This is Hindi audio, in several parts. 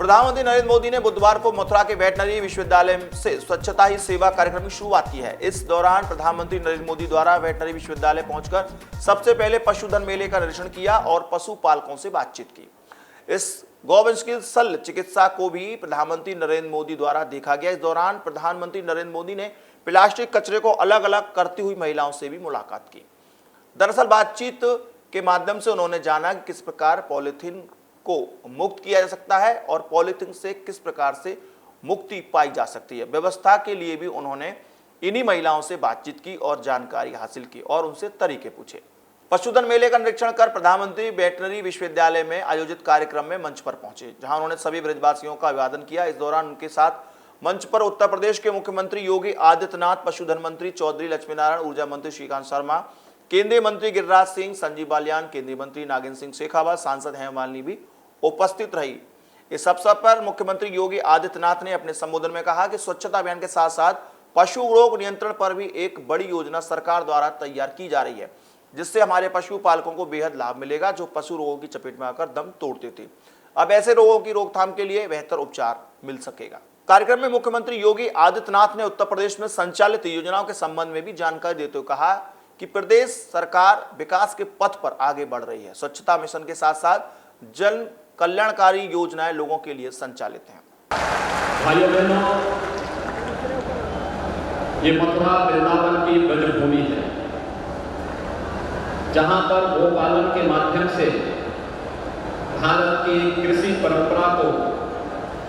प्रधानमंत्री नरेंद्र मोदी ने बुधवार को मथुरा के वेटनरी विश्वविद्यालय से स्वच्छता ही सेवा कार्यक्रम की शुरुआत की है। इस दौरान प्रधानमंत्री नरेंद्र मोदी द्वारा वेटनरी विश्वविद्यालय पहुंचकर सबसे पहले पशुधन मेले का निरीक्षण किया और पशुपालकों से बातचीत की। इस गौवंश की शल्य चिकित्सा को भी प्रधानमंत्री नरेंद्र मोदी द्वारा देखा गया। इस दौरान प्रधानमंत्री नरेंद्र मोदी ने प्लास्टिक कचरे को अलग अलग करती हुई महिलाओं से भी मुलाकात की। दरअसल बातचीत के माध्यम से उन्होंने जाना कि किस प्रकार पॉलीथीन को मुक्त किया जा सकता है और पॉलीथीन से किस प्रकार से मुक्ति पाई जा सकती है। व्यवस्था के लिए भी उन्होंने इन्हीं महिलाओं से बातचीत की और जानकारी हासिल की और उनसे तरीके पूछे। पशुधन मेले का निरीक्षण कर प्रधानमंत्री वेटनरी विश्वविद्यालय में आयोजित कार्यक्रम में मंच पर पहुंचे, जहां उन्होंने सभी ब्रजवासियों का अभिवादन किया। इस दौरान उनके साथ मंच पर उत्तर प्रदेश के मुख्यमंत्री योगी आदित्यनाथ, पशुधन मंत्री चौधरी लक्ष्मीनारायण, ऊर्जा मंत्री श्रीकांत शर्मा, केंद्रीय मंत्री गिरिराज सिंह, संजीव बालियान, केंद्रीय मंत्री नागेंद्र सिंह शेखावत, सांसद हेमा मालिनी भी उपस्थित रही। इस अवसर पर मुख्यमंत्री योगी आदित्यनाथ ने अपने संबोधन में कहा कि स्वच्छता अभियान के साथ साथ पशु रोग नियंत्रण पर भी एक बड़ी योजना सरकार द्वारा तैयार की जा रही है, जिससे हमारे पशुपालकों को बेहद लाभ मिलेगा जो पशु रोगों की चपेट में आकर दम तोड़ते थे। अब ऐसे रोगों की रोकथाम के लिए बेहतर उपचार मिल सकेगा। कार्यक्रम में मुख्यमंत्री योगी आदित्यनाथ ने उत्तर प्रदेश में संचालित योजनाओं के संबंध में भी जानकारी देते हुए कहा कि प्रदेश सरकार विकास के पथ पर आगे बढ़ रही है। स्वच्छता मिशन के साथ साथ जन कल्याणकारी योजनाएं लोगों के लिए संचालित हैं। भाइयों बहनों, ये मथुरा वृंदावन की ब्रजभूमि है, जहां पर गोपालन के माध्यम से भारत की कृषि परंपरा को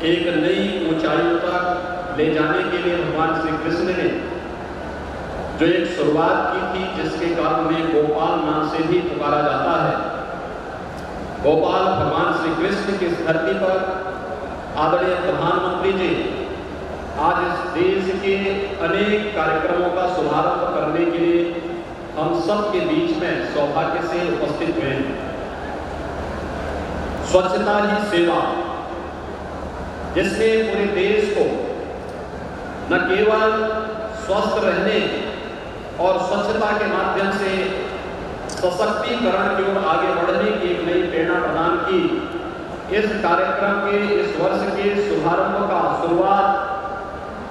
एक नई ऊंचाइयों तक ले जाने के लिए भगवान श्री कृष्ण ने जो एक शुरुआत की थी, जिसके कारण उन्हें गोपाल नाम से भी पुकारा जाता है। गोपाल भगवान श्री कृष्ण की इस धरती पर आदरणीय प्रधानमंत्री जी आज इस देश के अनेक कार्यक्रमों का शुभारंभ करने के लिए हम सब के बीच में सौभाग्य से उपस्थित हुए हैं। स्वच्छता ही सेवा, जिसने पूरे देश को न केवल स्वस्थ रहने और स्वच्छता के माध्यम से सशक्तिकरण की ओर आगे बढ़ने की एक नई प्रेरणा प्रदान की। इस कार्यक्रम के इस वर्ष के शुभारंभ का शुरुआत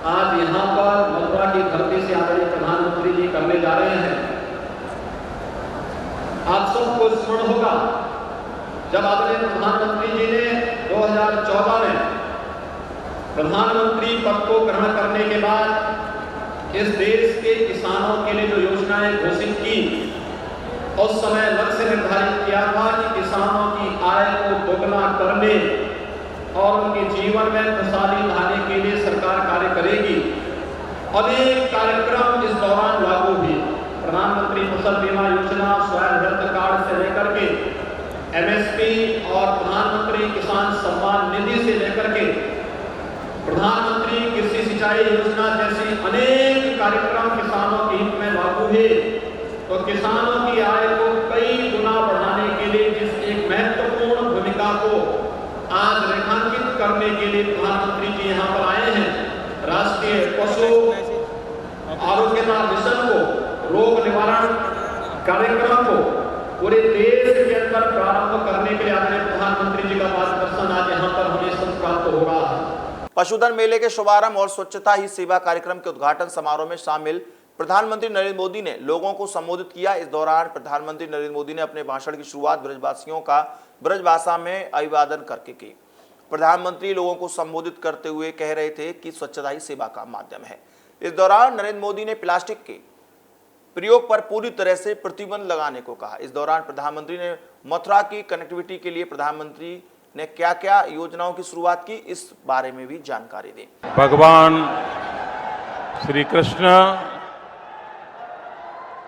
आज यहाँ पर मथुरा की धरती से आदरणीय प्रधानमंत्री जी करने जा रहे हैं। आप सबको स्मरण होगा जब आदरणीय प्रधानमंत्री जी ने 2014 में प्रधानमंत्री पद को ग्रहण करने के बाद इस देश के किसानों के लिए जो योजनाएं घोषित की, उस समय लक्ष्य निर्धारित किया था कि किसानों की आय को दोगुना करने और उनके जीवन में खुशहाली लाने के लिए सरकार कार्य करेगी। अनेक कार्यक्रम इस दौरान लागू हुए। प्रधानमंत्री फसल बीमा योजना, स्वयं हेल्थ कार्ड से लेकर के एमएसपी और प्रधानमंत्री किसान सम्मान निधि से लेकर के प्रधानमंत्री कृषि सिंचाई योजना जैसे अनेक कार्यक्रम किसानों के हित में लागू हुए। तो किसानों की आय को कई गुना बढ़ाने के लिए जिस एक महत्वपूर्ण भूमिका को आज रेखांकित करने के लिए प्रधानमंत्री जी यहाँ पर आए हैं। राष्ट्रीय पशु आरोग्यता मिशन को, रोग निवारण कार्यक्रम को पूरे देश के अंदर प्रारंभ करने के लिए आदरणीय प्रधानमंत्री जी का मार्गदर्शन आज यहाँ पर हमें सब प्राप्त हो रहा है। पशुधन मेले के शुभारंभ और स्वच्छता ही सेवा कार्यक्रम के उद्घाटन समारोह में शामिल प्रधानमंत्री नरेंद्र मोदी ने लोगों को संबोधित किया। इस दौरान प्रधानमंत्री नरेंद्र मोदी ने अपने भाषण की शुरुआत ब्रजवासियों का ब्रजभाषा में अभिवादन करके की। प्रधानमंत्री लोगों को संबोधित करते हुए कह रहे थे कि स्वच्छता ही सेवा का माध्यम है। इस दौरान नरेंद्र मोदी ने प्लास्टिक के प्रयोग पर पूरी तरह से प्रतिबंध लगाने को कहा। इस दौरान प्रधानमंत्री ने मथुरा की कनेक्टिविटी के लिए प्रधानमंत्री ने क्या क्या योजनाओं की शुरुआत की, इस बारे में भी जानकारी दी। भगवान श्री कृष्ण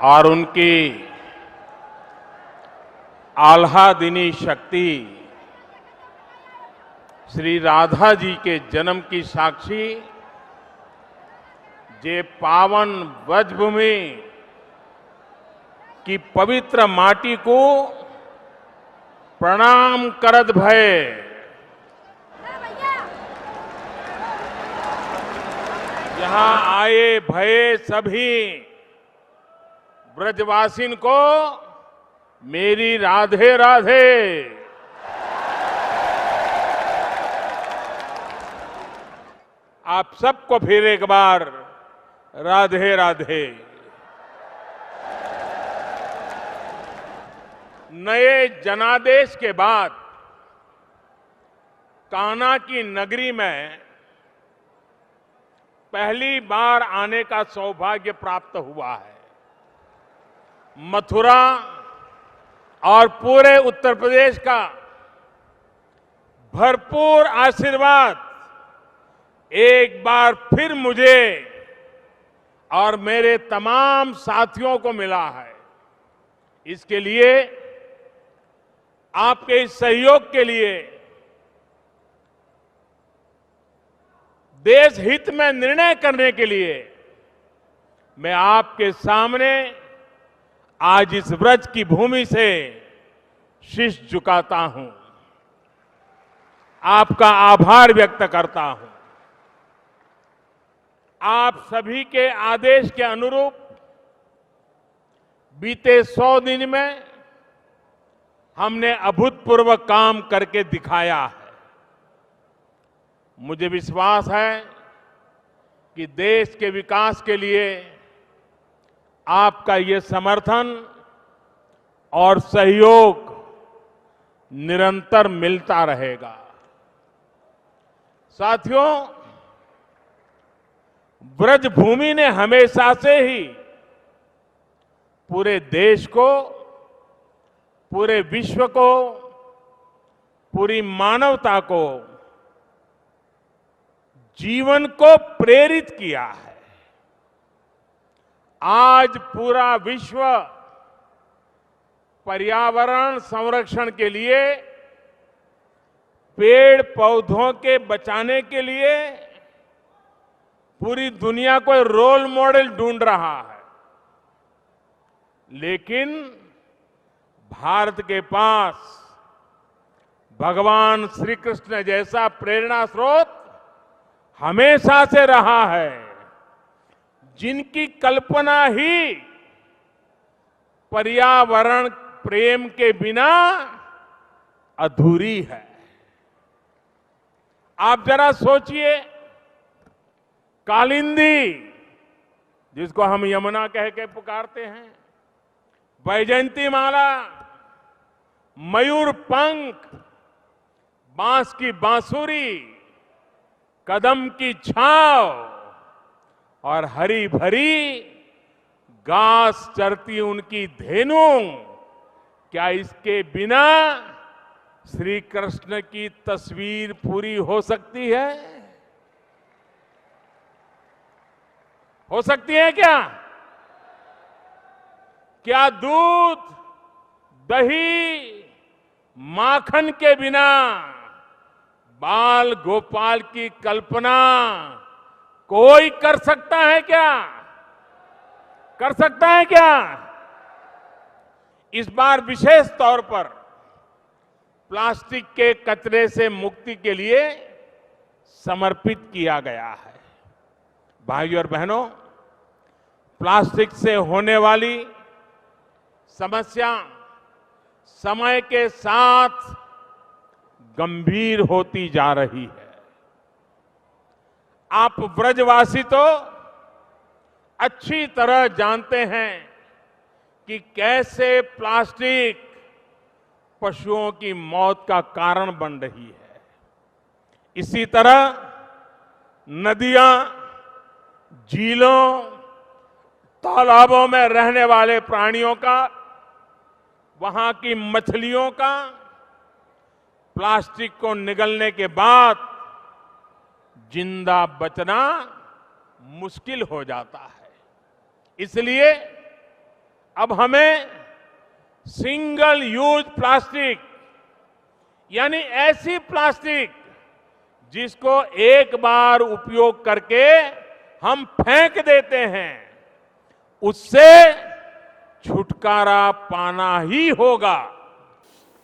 और उनकी आह्लादिनी शक्ति श्री राधा जी के जन्म की साक्षी जे पावन ब्रजभूमि की पवित्र माटी को प्रणाम करत भय यहाँ आए भये सभी ब्रजवासिन को मेरी राधे राधे। आप सबको फिर एक बार राधे राधे। नए जनादेश के बाद कान्हा की नगरी में पहली बार आने का सौभाग्य प्राप्त हुआ है। मथुरा और पूरे उत्तर प्रदेश का भरपूर आशीर्वाद एक बार फिर मुझे और मेरे तमाम साथियों को मिला है। इसके लिए, आपके इस सहयोग के लिए, देश हित में निर्णय करने के लिए मैं आपके सामने आज इस व्रज की भूमि से शीश झुकाता हूं, आपका आभार व्यक्त करता हूं। आप सभी के आदेश के अनुरूप बीते 100 दिन में हमने अभूतपूर्व काम करके दिखाया है। मुझे विश्वास है कि देश के विकास के लिए आपका ये समर्थन और सहयोग निरंतर मिलता रहेगा। साथियों, ब्रजभूमि ने हमेशा से ही पूरे देश को, पूरे विश्व को, पूरी मानवता को जीवन को प्रेरित किया है। आज पूरा विश्व पर्यावरण संरक्षण के लिए, पेड़ पौधों के बचाने के लिए पूरी दुनिया को रोल मॉडल ढूंढ रहा है। लेकिन भारत के पास भगवान श्री कृष्ण जैसा प्रेरणा स्रोत हमेशा से रहा है, जिनकी कल्पना ही पर्यावरण प्रेम के बिना अधूरी है। आप जरा सोचिए, कालिंदी, जिसको हम यमुना कह के पुकारते हैं, वैजयंती माला, मयूर पंख, बांस की बांसुरी, कदम की छांव और हरी भरी घास चरती उनकी धेनु, क्या इसके बिना श्री कृष्ण की तस्वीर पूरी हो सकती है? हो सकती है क्या? क्या दूध, दही, माखन के बिना बाल गोपाल की कल्पना कोई कर सकता है क्या? कर सकता है क्या? इस बार विशेष तौर पर प्लास्टिक के कचरे से मुक्ति के लिए समर्पित किया गया है। भाइयों और बहनों, प्लास्टिक से होने वाली समस्या समय के साथ गंभीर होती जा रही है। आप ब्रजवासी तो अच्छी तरह जानते हैं कि कैसे प्लास्टिक पशुओं की मौत का कारण बन रही है। इसी तरह नदियां, झीलों, तालाबों में रहने वाले प्राणियों का, वहां की मछलियों का प्लास्टिक को निगलने के बाद जिंदा बचना मुश्किल हो जाता है। इसलिए अब हमें सिंगल यूज प्लास्टिक, यानी ऐसी प्लास्टिक जिसको एक बार उपयोग करके हम फेंक देते हैं, उससे छुटकारा पाना ही होगा।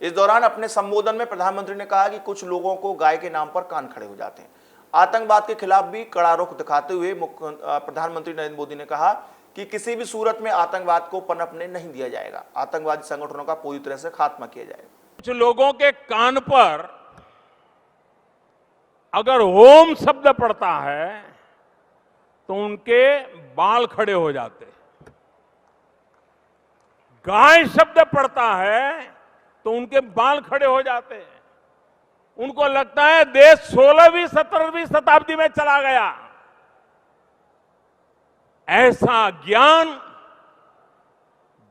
इस दौरान अपने संबोधन में प्रधानमंत्री ने कहा कि कुछ लोगों को गाय के नाम पर कान खड़े हो जाते हैं। आतंकवाद के खिलाफ भी कड़ा रुख दिखाते हुए प्रधानमंत्री नरेंद्र मोदी ने कहा कि किसी भी सूरत में आतंकवाद को पनपने नहीं दिया जाएगा। आतंकवादी संगठनों का पूरी तरह से खात्मा किया जाएगा। कुछ लोगों के कान पर अगर ओम शब्द पड़ता है तो उनके बाल खड़े हो जाते, गाय शब्द पड़ता है तो उनके बाल खड़े हो जाते हैं। उनको लगता है देश 16वीं 17वीं शताब्दी में चला गया। ऐसा ज्ञान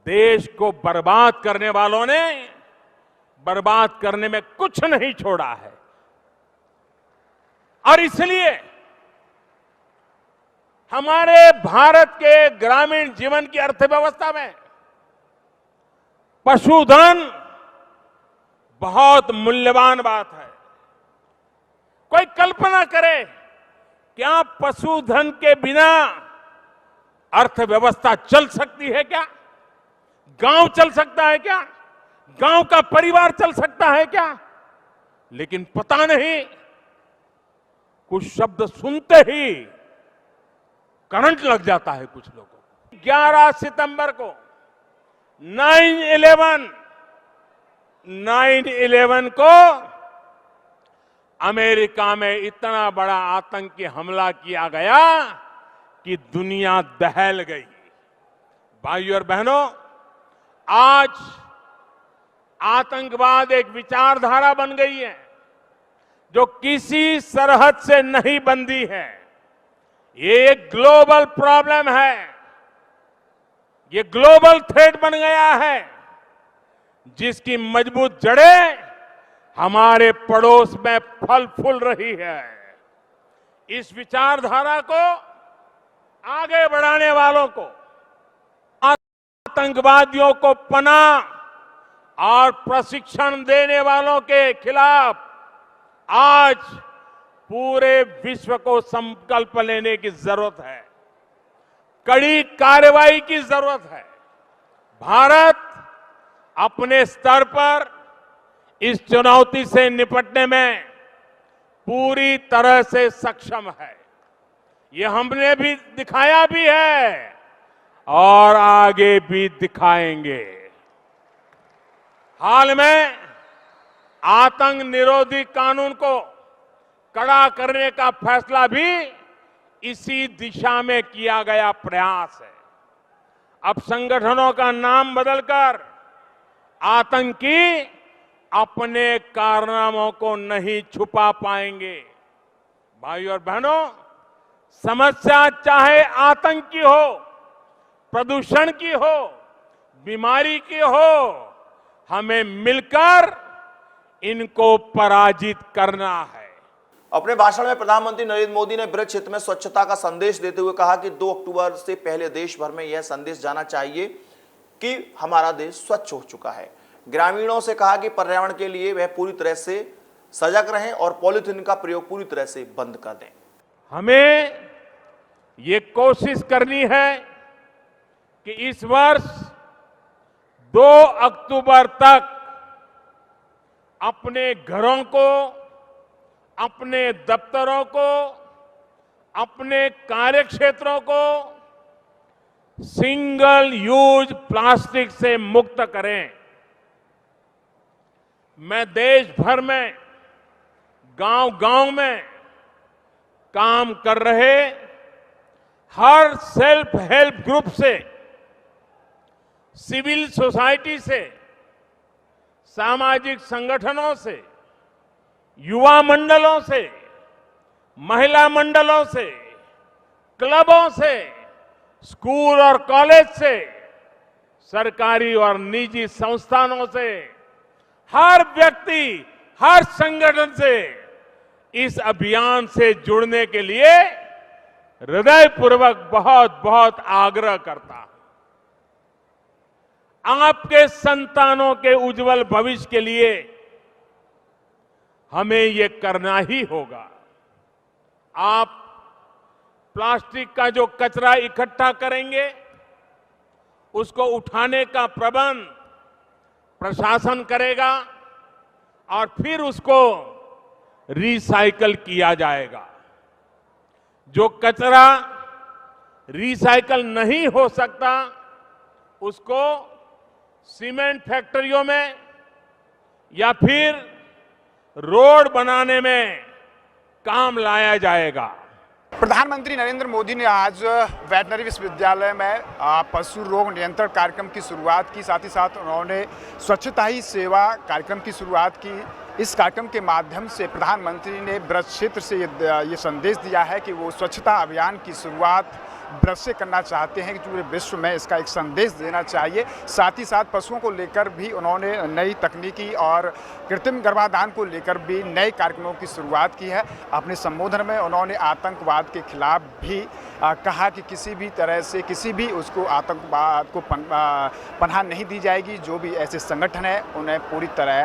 देश को बर्बाद करने वालों ने बर्बाद करने में कुछ नहीं छोड़ा है। और इसलिए हमारे भारत के ग्रामीण जीवन की अर्थव्यवस्था में पशुधन बहुत मूल्यवान बात है। कोई कल्पना करे, क्या पशुधन के बिना अर्थव्यवस्था चल सकती है क्या? गांव चल सकता है क्या? गांव का परिवार चल सकता है क्या? लेकिन पता नहीं, कुछ शब्द सुनते ही करंट लग जाता है कुछ लोगों को। 11 सितंबर को 9/11 को अमेरिका में इतना बड़ा आतंकी हमला किया गया कि दुनिया दहल गई। भाइयों और बहनों, आज आतंकवाद एक विचारधारा बन गई है जो किसी सरहद से नहीं बंधी है। ये एक ग्लोबल प्रॉब्लम है, ये ग्लोबल थ्रेट बन गया है जिसकी मजबूत जड़ें हमारे पड़ोस में फल फूल रही है। इस विचारधारा को आगे बढ़ाने वालों को, आतंकवादियों को पनाह और प्रशिक्षण देने वालों के खिलाफ आज पूरे विश्व को संकल्प लेने की जरूरत है, कड़ी कार्रवाई की जरूरत है। भारत अपने स्तर पर इस चुनौती से निपटने में पूरी तरह से सक्षम है। ये हमने भी दिखाया भी है और आगे भी दिखाएंगे। हाल में आतंक निरोधी कानून को कड़ा करने का फैसला भी इसी दिशा में किया गया प्रयास है। अब संगठनों का नाम बदलकर आतंकी अपने कारनामों को नहीं छुपा पाएंगे। भाइयों और बहनों, समस्या चाहे आतंक की हो, प्रदूषण की हो, बीमारी की हो, हमें मिलकर इनको पराजित करना है। अपने भाषण में प्रधानमंत्री नरेंद्र मोदी ने ब्रिक्स हित में स्वच्छता का संदेश देते हुए कहा कि 2 अक्टूबर से पहले देश भर में यह संदेश जाना चाहिए कि हमारा देश स्वच्छ हो चुका है। ग्रामीणों से कहा कि पर्यावरण के लिए वह पूरी तरह से सजग रहें और पॉलीथीन का प्रयोग पूरी तरह से बंद कर दें। हमें ये कोशिश करनी है कि इस वर्ष 2 अक्टूबर तक अपने घरों को, अपने दफ्तरों को, अपने कार्यक्षेत्रों को सिंगल यूज प्लास्टिक से मुक्त करें। मैं देश भर में गांव-गांव में काम कर रहे हर सेल्फ हेल्प ग्रुप से, सिविल सोसाइटी से, सामाजिक संगठनों से, युवा मंडलों से, महिला मंडलों से, क्लबों से, स्कूल और कॉलेज से, सरकारी और निजी संस्थानों से, हर व्यक्ति, हर संगठन से इस अभियान से जुड़ने के लिए हृदयपूर्वक बहुत बहुत आग्रह करता हूं। आपके संतानों के उज्जवल भविष्य के लिए हमें ये करना ही होगा। आप प्लास्टिक का जो कचरा इकट्ठा करेंगे, उसको उठाने का प्रबंध प्रशासन करेगा और फिर उसको रिसाइकल किया जाएगा। जो कचरा रिसाइकल नहीं हो सकता, उसको सीमेंट फैक्ट्रियों में या फिर रोड बनाने में काम लाया जाएगा। प्रधानमंत्री नरेंद्र मोदी ने आज वेटनरी विश्वविद्यालय में पशु रोग नियंत्रण कार्यक्रम की शुरुआत की। साथ ही साथ उन्होंने स्वच्छता ही सेवा कार्यक्रम की शुरुआत की। इस कार्यक्रम के माध्यम से प्रधानमंत्री ने ब्रज क्षेत्र से ये संदेश दिया है कि वो स्वच्छता अभियान की शुरुआत ब्रज से करना चाहते हैं कि पूरे विश्व में इसका एक संदेश देना चाहिए। साथ ही साथ पशुओं को लेकर भी उन्होंने नई तकनीकी और कृत्रिम गर्भाधान को लेकर भी नए कार्यक्रमों की शुरुआत की है। अपने संबोधन में उन्होंने आतंकवाद के खिलाफ भी कहा कि किसी भी तरह से किसी भी उसको आतंकवाद को पनाह नहीं दी जाएगी। जो भी ऐसे संगठन हैं उन्हें पूरी तरह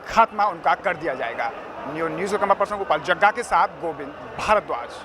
खात्मा उनका कर दिया जाएगा। न्यूज़ कैमरा पर्सन गोपाल जग्गा के साथ गोविंद भारद्वाज।